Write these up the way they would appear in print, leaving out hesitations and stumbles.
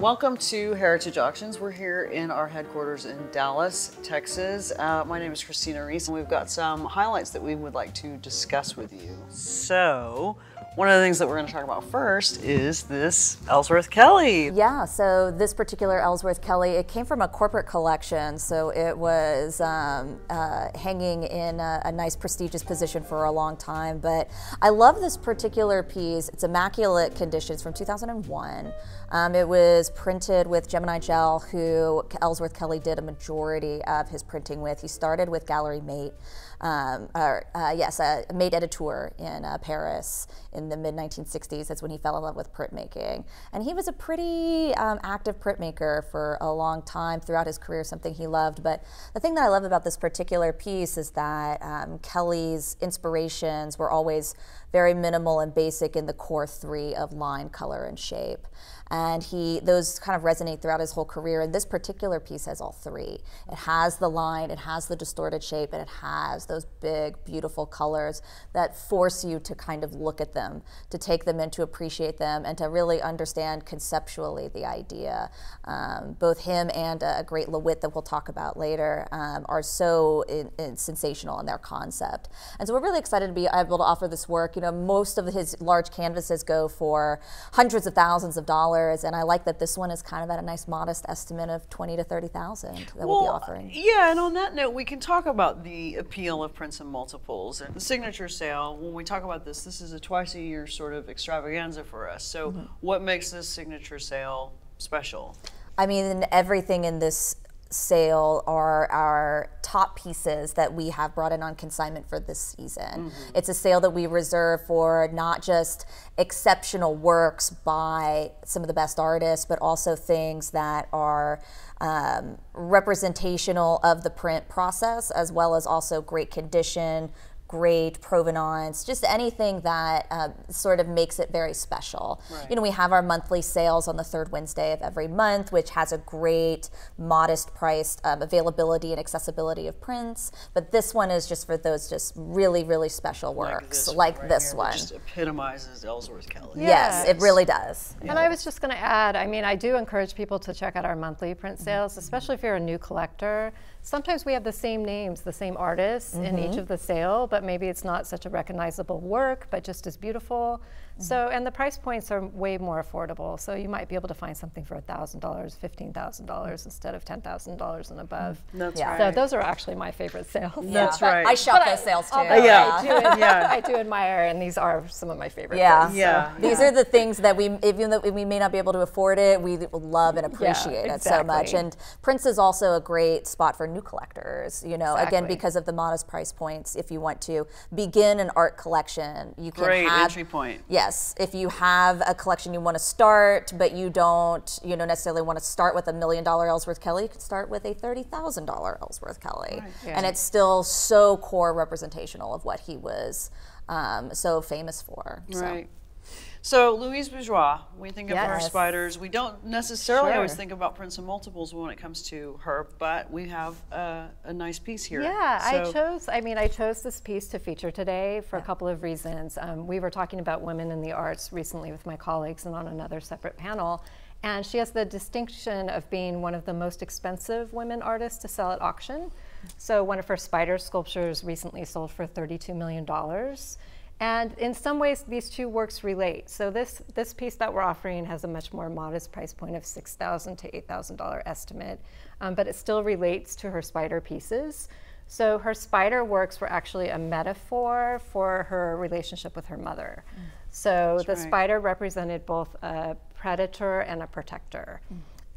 Welcome to Heritage Auctions. We're here in our headquarters in Dallas, Texas. My name is Christina Rees, and we've got some highlights that we would like to discuss with you. So, one of the things that we're going to talk about first is this Ellsworth Kelly. Yeah, so this particular Ellsworth Kelly, it came from a corporate collection, so it was hanging in a nice prestigious position for a long time. But I love this particular piece. It's immaculate condition. It's from 2001. It was printed with Gemini Gel, who Ellsworth Kelly did a majority of his printing with. He started with Gallery Mate. Mate Editeur in Paris in the mid-1960s. That's when he fell in love with printmaking. And he was a pretty active printmaker for a long time throughout his career, something he loved. But the thing that I love about this particular piece is that Kelly's inspirations were always very minimal and basic in the core three of line, color, and shape. And those kind of resonate throughout his whole career. And this particular piece has all three. It has the line, it has the distorted shape, and it has those big, beautiful colors that force you to kind of look at them, to take them in, to appreciate them, and to really understand conceptually the idea. Both him and a great LeWitt that we'll talk about later are so sensational in their concept. And so we're really excited to be able to offer this work. You know, most of his large canvases go for hundreds of thousands of dollars. And I like that this one is kind of at a nice modest estimate of $20,000 to $30,000 that we'll be offering. Yeah, and on that note, we can talk about the appeal of prints and multiples and the signature sale. When we talk about this is a twice-a-year sort of extravaganza for us. So what makes this signature sale special? I mean, everything in this sale are our top pieces that we have brought in on consignment for this season. It's a sale that we reserve for not just exceptional works by some of the best artists, but also things that are representational of the print process, as well as also great condition, great provenance, just anything that sort of makes it very special. Right. You know, we have our monthly sales on the third Wednesday of every month, which has a great, modest priced availability and accessibility of prints. But this one is just for those just really, really special works, like this one. It just epitomizes Ellsworth Kelly. Yes, it really does. And I was just going to add, I mean, I do encourage people to check out our monthly print sales, especially if you're a new collector. Sometimes we have the same names, the same artists in each of the sale, but maybe it's not such a recognizable work, but just as beautiful. So, and the price points are way more affordable. So you might be able to find something for $1,000, $15,000 instead of $10,000 and above. That's right. So those are actually my favorite sales. That's right. I shop those sales too. I do admire, and these are some of my favorite things. These are the things that even though we may not be able to afford it, we love and appreciate it so much. And prints is also a great spot for new collectors, you know, again, because of the modest price points. If you want to begin an art collection, you can great entry point. Yes, if you have a collection you want to start, but you don't, you know, necessarily want to start with $1 million Ellsworth Kelly, you can start with a $30,000 Ellsworth Kelly. Right. Yeah. And it's still so core representational of what he was so famous for. Right. So Louise Bourgeois, we think of her spiders. We don't necessarily always think about prints and multiples when it comes to her, but we have a nice piece here. Yeah, so I chose this piece to feature today for a couple of reasons. We were talking about women in the arts recently with my colleagues and on another separate panel, and she has the distinction of being one of the most expensive women artists to sell at auction. So one of her spider sculptures recently sold for $32 million. And in some ways, these two works relate. So this piece that we're offering has a much more modest price point of $6,000 to $8,000 estimate, but it still relates to her spider pieces. So her spider works were actually a metaphor for her relationship with her mother. So the spider represented both a predator and a protector.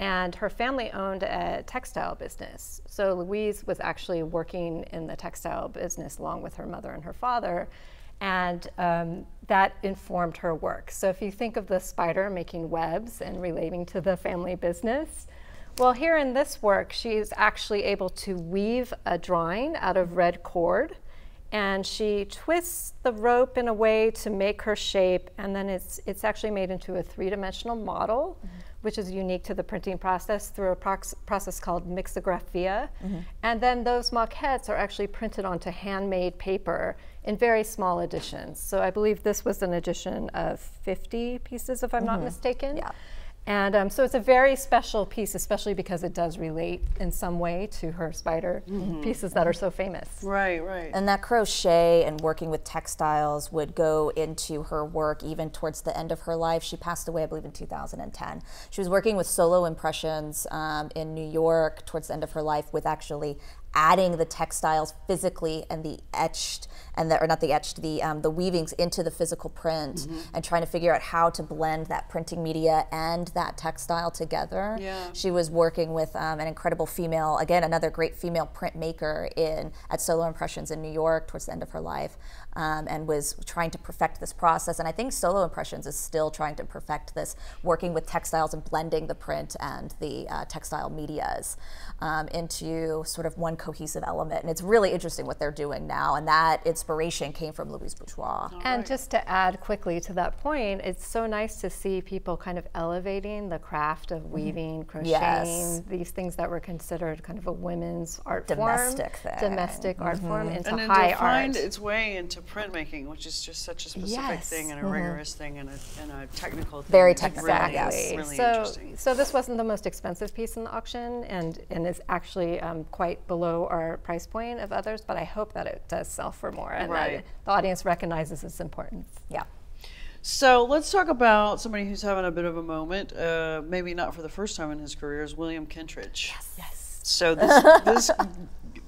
And her family owned a textile business. So Louise was actually working in the textile business along with her mother and her father. And that informed her work. So if you think of the spider making webs and relating to the family business, well, here in this work, she's actually able to weave a drawing out of red cord, and she twists the rope in a way to make her shape, and then it's actually made into a three-dimensional model, which is unique to the printing process through a process called mixographia. And then those maquettes are actually printed onto handmade paper in very small editions. So I believe this was an edition of 50 pieces, if I'm not mistaken. And so it's a very special piece, especially because it does relate in some way to her spider pieces that are so famous. Right, right. And that crochet and working with textiles would go into her work even towards the end of her life. She passed away, I believe, in 2010. She was working with solo impressions in New York towards the end of her life with actually adding the textiles physically and the etched and the, or not the etched, the weavings into the physical print and trying to figure out how to blend that printing media and that textile together. Yeah. She was working with an incredible female, again, another great female printmaker at Solo Impressions in New York towards the end of her life, and was trying to perfect this process. And I think Solo Impressions is still trying to perfect this, working with textiles and blending the print and the textile medias into sort of one cohesive element. And it's really interesting what they're doing now. And that inspiration came from Louise Bourgeois. And just to add quickly to that point, it's so nice to see people kind of elevating the craft of weaving, crocheting, these things that were considered kind of a women's art Domestic form, thing. domestic art form, into And then high to find art. its way into printmaking, which is just such a specific thing and a rigorous thing and a technical thing. Very It's technical, really, yes. really so, interesting. so this wasn't the most expensive piece in the auction, and is actually quite below our price point of others, but I hope that it does sell for more and that the audience recognizes its importance. Yeah. So let's talk about somebody who's having a bit of a moment, maybe not for the first time in his career, is William Kentridge. Yes. So this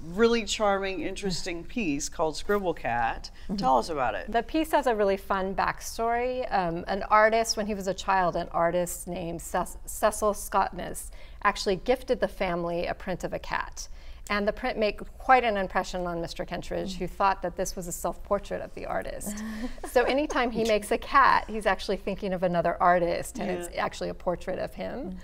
really charming, interesting piece called Scribble Cat. Tell us about it. The piece has a really fun backstory. An artist, when he was a child, an artist named Cecil Scottness actually gifted the family a print of a cat. And the print made quite an impression on Mr. Kentridge, who thought that this was a self-portrait of the artist. So anytime he makes a cat, he's actually thinking of another artist, and it's actually a portrait of him.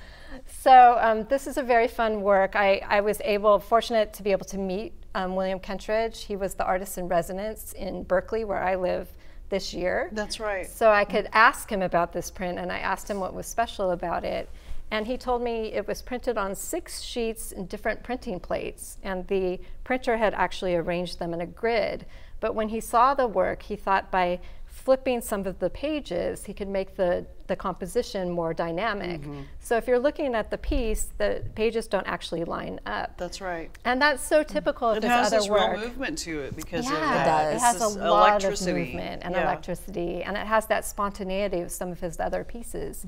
So this is a very fun work. I was fortunate to be able to meet William Kentridge. He was the artist in residence in Berkeley, where I live, this year. That's right. So I could ask him about this print, and I asked him what was special about it. And he told me it was printed on 6 sheets in different printing plates, and the printer had actually arranged them in a grid. But when he saw the work, he thought by flipping some of the pages, he could make the composition more dynamic. So if you're looking at the piece, the pages don't actually line up. That's right. And that's so typical of It this has other this work. real movement to it because of it that. does. It has It's a this lot of electricity. movement and electricity, and it has that spontaneity of some of his other pieces.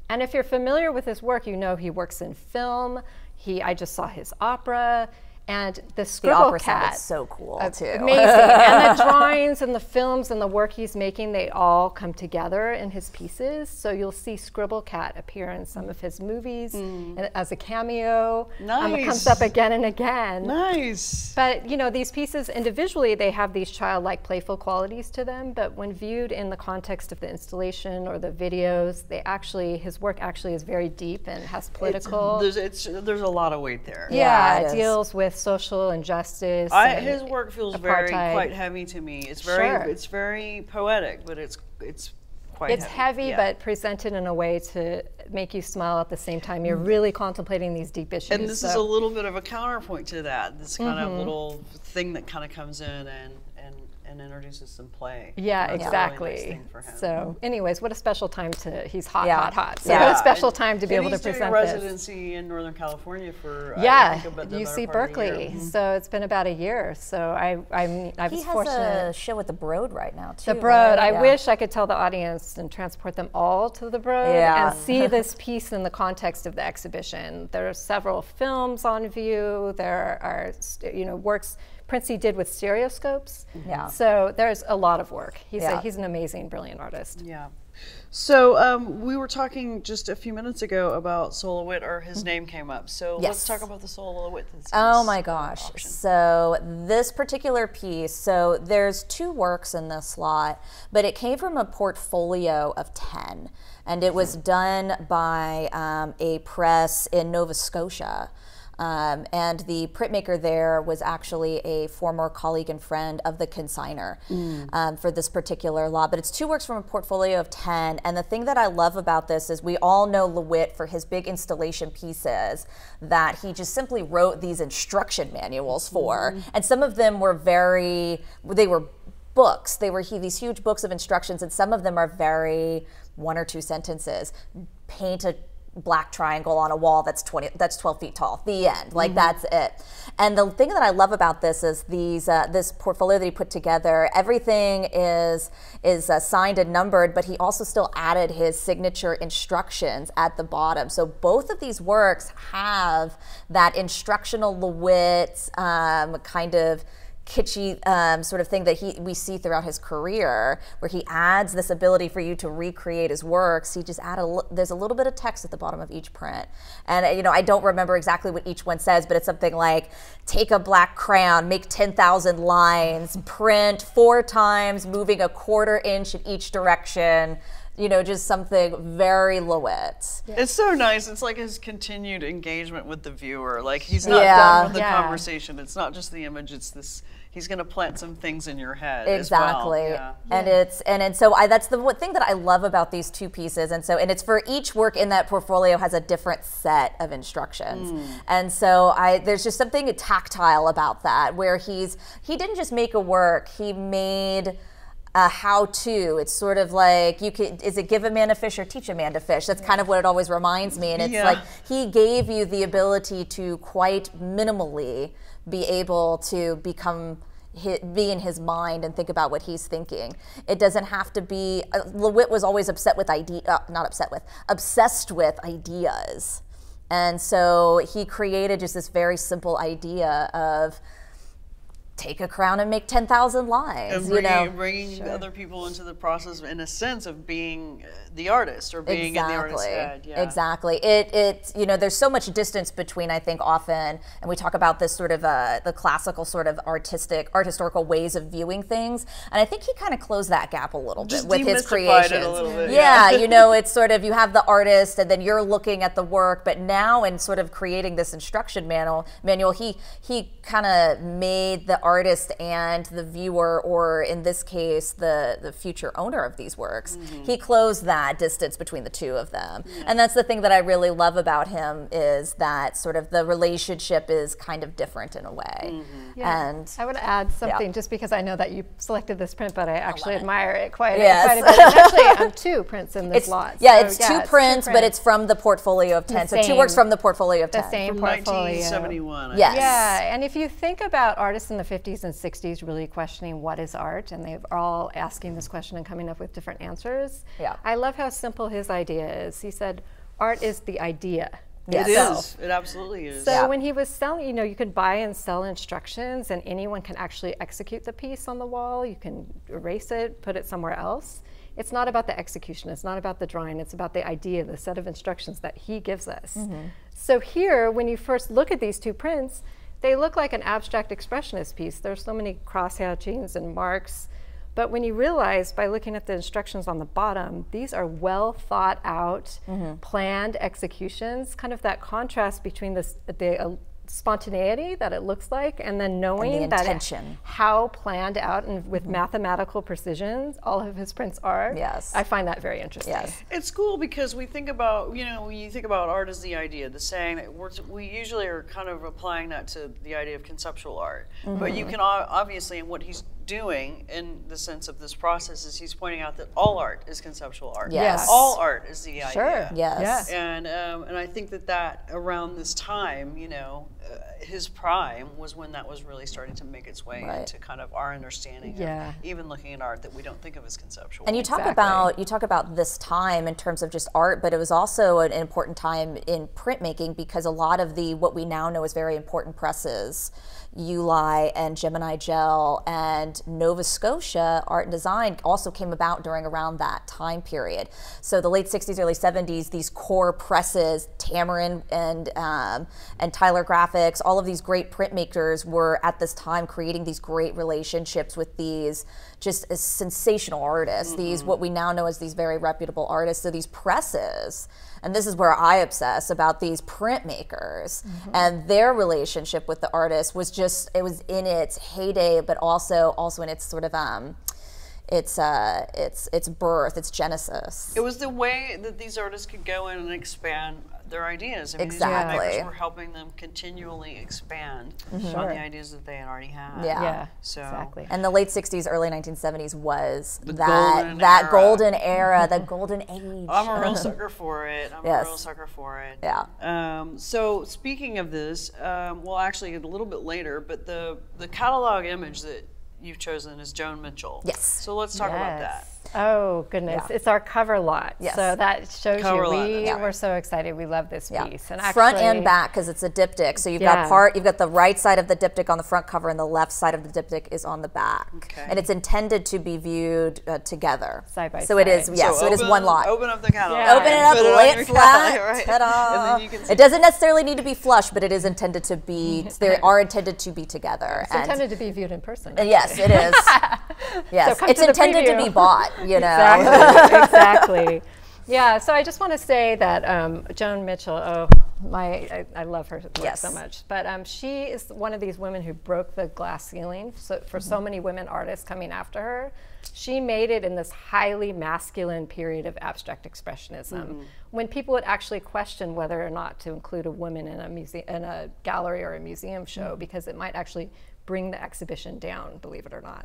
And if you're familiar with his work, you know he works in film. I just saw his opera. And the Scribble opera Cat sounded so cool, too. Amazing. And the drawings and the films and the work he's making, they all come together in his pieces. So you'll see Scribble Cat appear in some of his movies as a cameo. Nice. It comes up again and again. Nice. But you know, these pieces individually, they have these childlike, playful qualities to them. But when viewed in the context of the installation or the videos, his work actually is very deep and has political. There's a lot of weight there. Yeah, it it is. deals with social injustice. His work feels apartheid. quite heavy to me. It's very poetic, but it's quite It's heavy, but presented in a way to make you smile at the same time. You're really contemplating these deep issues. And this is a little bit of a counterpoint to that. This kind of little thing that kind of comes in and introduces some play. Yeah, That's a exactly. really nice thing for him. So, anyways, what a special time he's hot. So Yeah. what a special time to be able to He's doing present a this. residency in Northern California for Yeah, I think about the UC better part of a year. Berkeley. So it's been about a year. So I was He has fortunate. a show at the Broad right now, too. The Broad. right? I wish I could tell the audience and transport them all to the Broad and see this piece in the context of the exhibition. There are several films on view. There are works Princey did with stereoscopes. Yeah. So there's a lot of work. He's Yeah. he's an amazing, brilliant artist. Yeah. So we were talking just a few minutes ago about LeWitt, or his name came up. So let's talk about the LeWitt. Oh my gosh. So this particular piece, so there's 2 works in this lot, but it came from a portfolio of 10. And it was done by a press in Nova Scotia. And the printmaker there was actually a former colleague and friend of the consigner for this particular lot. But it's 2 works from a portfolio of 10. And the thing that I love about this is we all know LeWitt for his big installation pieces that he just simply wrote these instruction manuals for. And some of them were they were books. They were these huge books of instructions, and some of them are very 1 or 2 sentences. Paint a black triangle on a wall that's 12 feet tall. The end. Like that's it. And the thing that I love about this is this portfolio that he put together. Everything is signed and numbered, but he also still added his signature instructions at the bottom. So both of these works have that instructional LeWitt kind of kitschy sort of thing that we see throughout his career, where he adds this ability for you to recreate his works. He just there's a little bit of text at the bottom of each print, and you know, I don't remember exactly what each one says, but it's something like, take a black crayon, make 10,000 lines, print 4 times, moving a 1/4 inch in each direction. You know, just something very LeWitt. Yeah. It's so nice. It's like his continued engagement with the viewer. Like, he's not done with the conversation. It's not just the image. It's this. He's going to plant some things in your head. Exactly. As well. And it's so that's the thing that I love about these 2 pieces. And it's for each work in that portfolio has a different set of instructions. And so there's just something tactile about that, where he didn't just make a work. He made a how-to. It's sort of like, is it give a man a fish or teach a man to fish? That's kind of what it always reminds me. And it's like, he gave you the ability to quite minimally be able to be in his mind and think about what he's thinking. It doesn't have to be, LeWitt was always obsessed with ideas. And so he created just this very simple idea of, take a crown and make 10,000 lines. And bringing other people into the process, in a sense of being the artist, or being in the artist's head. Yeah. Exactly. There's so much distance between, I think, often, and we talk about this sort of the classical sort of art historical ways of viewing things, and I think he kind of closed that gap a little bit with his creations. It a little bit, it's sort of, you have the artist, and then you're looking at the work, but now in sort of creating this instruction manual, he kind of made the artist and the viewer, or in this case, the future owner of these works, he closed that distance between the 2 of them. And that's the thing that I really love about him, is that sort of the relationship is kind of different in a way. And I would add something, just because I know that you selected this print, but I actually admire it quite a bit. It's actually 2 prints in this lot. It's 2 prints, but it's from the portfolio of 10. So 2 works from the portfolio of 10. The same from portfolio. 1971. Yes. Yeah, and if you think about artists in the 50s and 60s really questioning what is art, and they're all asking this question and coming up with different answers. I love how simple his idea is. He said, art is the idea. It is. It absolutely is. So when he was selling, you could buy and sell instructions, and anyone can actually execute the piece on the wall. You can erase it, put it somewhere else. It's not about the execution. It's not about the drawing. It's about the idea, the set of instructions that he gives us. So here, when you first look at these 2 prints, they look like an abstract expressionist piece. There's so many cross-hatchings and marks. But when you realize, by looking at the instructions on the bottom, these are well thought out, planned executions, kind of that contrast between the spontaneity that it looks like, and then knowing how planned out and with mathematical precision all of his prints are. I find that very interesting. It's cool because we think about, when you think about art as the idea, the saying that we usually are kind of applying that to the idea of conceptual art. But you can obviously, and what he's doing in the sense of this process, is he's pointing out that all art is conceptual art. All art is the idea. And I think that around this time, his prime was when that was really starting to make its way into kind of our understanding of even looking at art that we don't think of as conceptual. And you talk about this time in terms of just art, but it was also an important time in printmaking, because a lot of what we now know as very important presses, Uli and Gemini Gel and Nova Scotia Art and Design, also came about around that time period. So the late 60s, early 70s, these core presses, Tamarin and Tyler Graphics, all of these great printmakers were at this time creating these great relationships with these just sensational artists, these what we now know as these very reputable artists. So these presses, and this is where I obsess about these printmakers and their relationship with the artist, was just, it was in its heyday, but also in its sort of its birth, its genesis. It was the way that these artists could go in and expand their ideas. I mean, Exactly. these printmakers were helping them continually expand on the ideas that they had already had. Yeah. So Exactly. And the late 60s, early 1970s was golden that era. golden era, the golden age. I'm a real sucker for it. I'm a real sucker for it. Yeah. So speaking of this, well, actually a little bit later, but the catalog image that you've chosen is Joan Mitchell. Yes. So let's talk about that. Oh goodness, it's our cover lot. Yes. So that shows Cover lot, we that's were so excited. We love this piece. And actually, front and back, because it's a diptych. So you've got the right side of the diptych on the front cover, and the left side of the diptych is on the back. Okay. And it's intended to be viewed together. Side by so it is, side. so it is one lot. Open up the catalog. Yeah. Open it up, Put lay on it your flat, catalog, right. ta-da. And then you can see It doesn't necessarily need to be flush, but it is intended to be, they are intended to be together. It's intended to be viewed in person. Yes, it is. Yes, So it's to the intended to preview. be bought, you know. Exactly. Yeah, so I just want to say that Joan Mitchell, I love her work so much. But she is one of these women who broke the glass ceiling for so many women artists coming after her. She made it in this highly masculine period of abstract expressionism, when people would actually question whether or not to include a woman in a gallery or a museum show, because it might actually bring the exhibition down, believe it or not.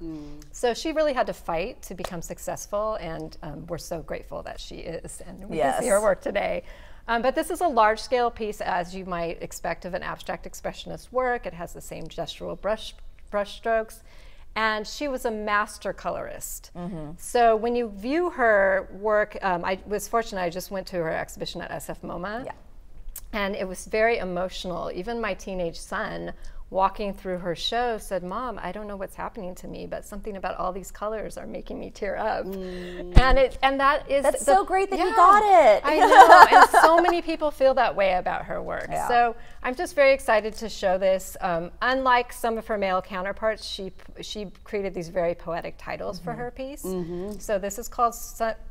So she really had to fight to become successful, and we're so grateful that she is, and we can see her work today. But this is a large-scale piece, as you might expect of an abstract expressionist work. It has the same gestural brush strokes, and she was a master colorist. So when you view her work, I was fortunate, I just went to her exhibition at SF MoMA, and it was very emotional. Even my teenage son, walking through her show, said, "Mom, I don't know what's happening to me, but something about all these colors are making me tear up." And that's so great that you got it. I know, and so many people feel that way about her work. So I'm just very excited to show this. Unlike some of her male counterparts, she created these very poetic titles for her piece. So this is called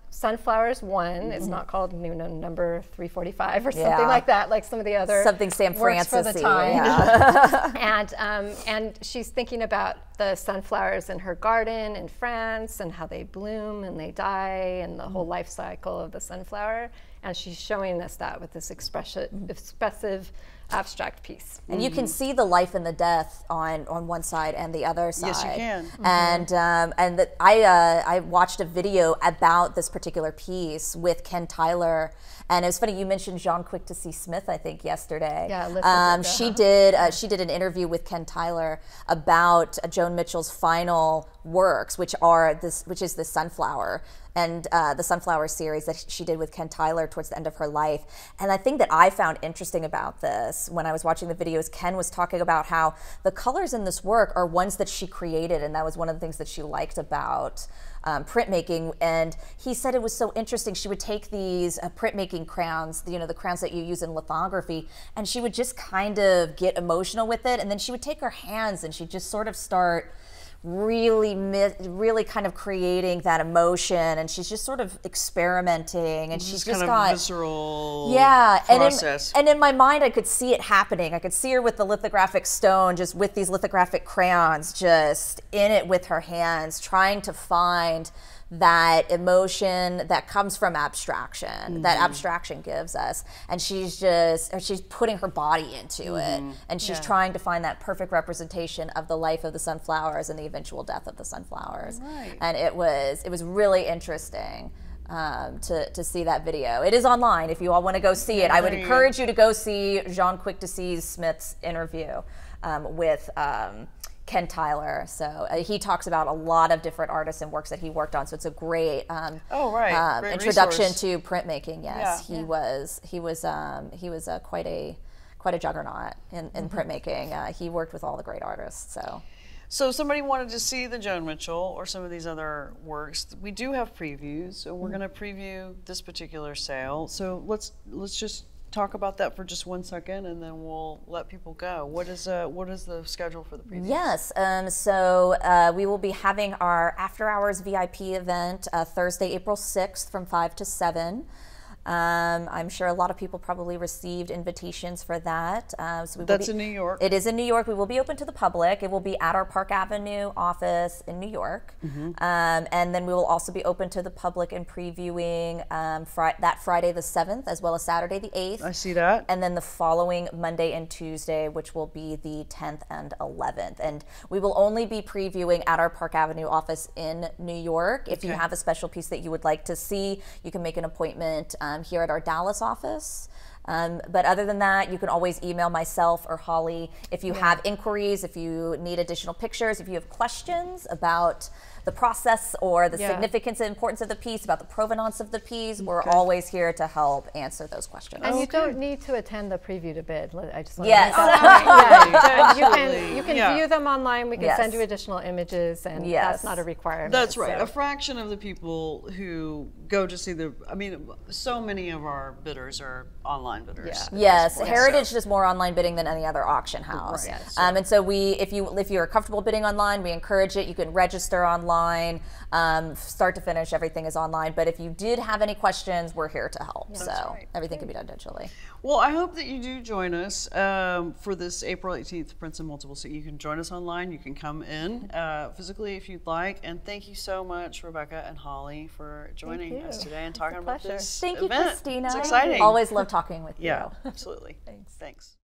Sunflowers 1. It's not called number 345 or something like that, like some of the other Sam works for the Francis-y, time. And she's thinking about the sunflowers in her garden in France and how they bloom and they die and the whole life cycle of the sunflower. And she's showing us that with this expressive abstract piece. And you can see the life and the death on one side and the other side. Yes, you can. And I watched a video about this particular piece with Ken Tyler, and it was funny, you mentioned Jean Quick to see Smith, I think, yesterday. Yeah, she did an interview with Ken Tyler about Joan Mitchell's final works, which is the Sunflower, and the Sunflower series that she did with Ken Tyler towards the end of her life. And the thing that I found interesting about this when I was watching the videos, Ken was talking about how the colors in this work are ones that she created, and that was one of the things that she liked about printmaking. And he said it was so interesting. She would take these printmaking crayons, the crayons that you use in lithography, and she would just kind of get emotional with it, and then she would take her hands and she'd just sort of start really kind of creating that emotion, and she's just sort of experimenting, and she's just kind got of visceral process. And in my mind, I could see it happening. I could see her with the lithographic stone, just with these lithographic crayons, just in it with her hands, trying to find that emotion that comes from abstraction, that abstraction gives us. And she's putting her body into it, and she's trying to find that perfect representation of the life of the sunflowers and the eventual death of the sunflowers. And it was really interesting to see that video. It is online if you all want to go see it. I would encourage you to go see Jean Quick to see Smith's interview with Ken Tyler. So he talks about a lot of different artists and works that he worked on. So it's a great, great introduction resource to printmaking. Yes, he was quite a juggernaut in printmaking. He worked with all the great artists. So if somebody wanted to see the Joan Mitchell or some of these other works, we do have previews. So we're going to preview this particular sale. So let's just talk about that for just 1 second, and then we'll let people go. What is the schedule for the previews? Yes, so we will be having our after hours VIP event Thursday, April 6th from 5 to 7. I'm sure a lot of people probably received invitations for that. So That's in New York. It is in New York. We will be open to the public. It will be at our Park Avenue office in New York. And then we will also be open to the public and previewing that Friday the 7th as well as Saturday the 8th. I see that. And then the following Monday and Tuesday, which will be the 10th and 11th. And we will only be previewing at our Park Avenue office in New York. If you have a special piece that you would like to see, you can make an appointment here at our Dallas office. But other than that, you can always email myself or Holly if you have inquiries, if you need additional pictures, if you have questions about the process or the significance and importance of the piece, about the provenance of the piece. We're always here to help answer those questions. And you don't need to attend the preview to bid. I just want Yes. to you can view them online. We can send you additional images, and that's not a requirement. That's right. So. A fraction of the people who go to see I mean, so many of our bidders are online bidders. Yes, Heritage does more online bidding than any other auction house. Right. And so if you're comfortable bidding online, we encourage it. You can register online. Start to finish, everything is online. But if you did have any questions, we're here to help. So everything can be done digitally. Well, I hope that you do join us for this April 18th Prints in Multiple. So you can join us online. You can come in physically if you'd like. And thank you so much, Rebecca and Holly, for joining us today and talking about this Thank you, event. Christina. It's exciting. Always love talking with you. Yeah, absolutely. Thanks.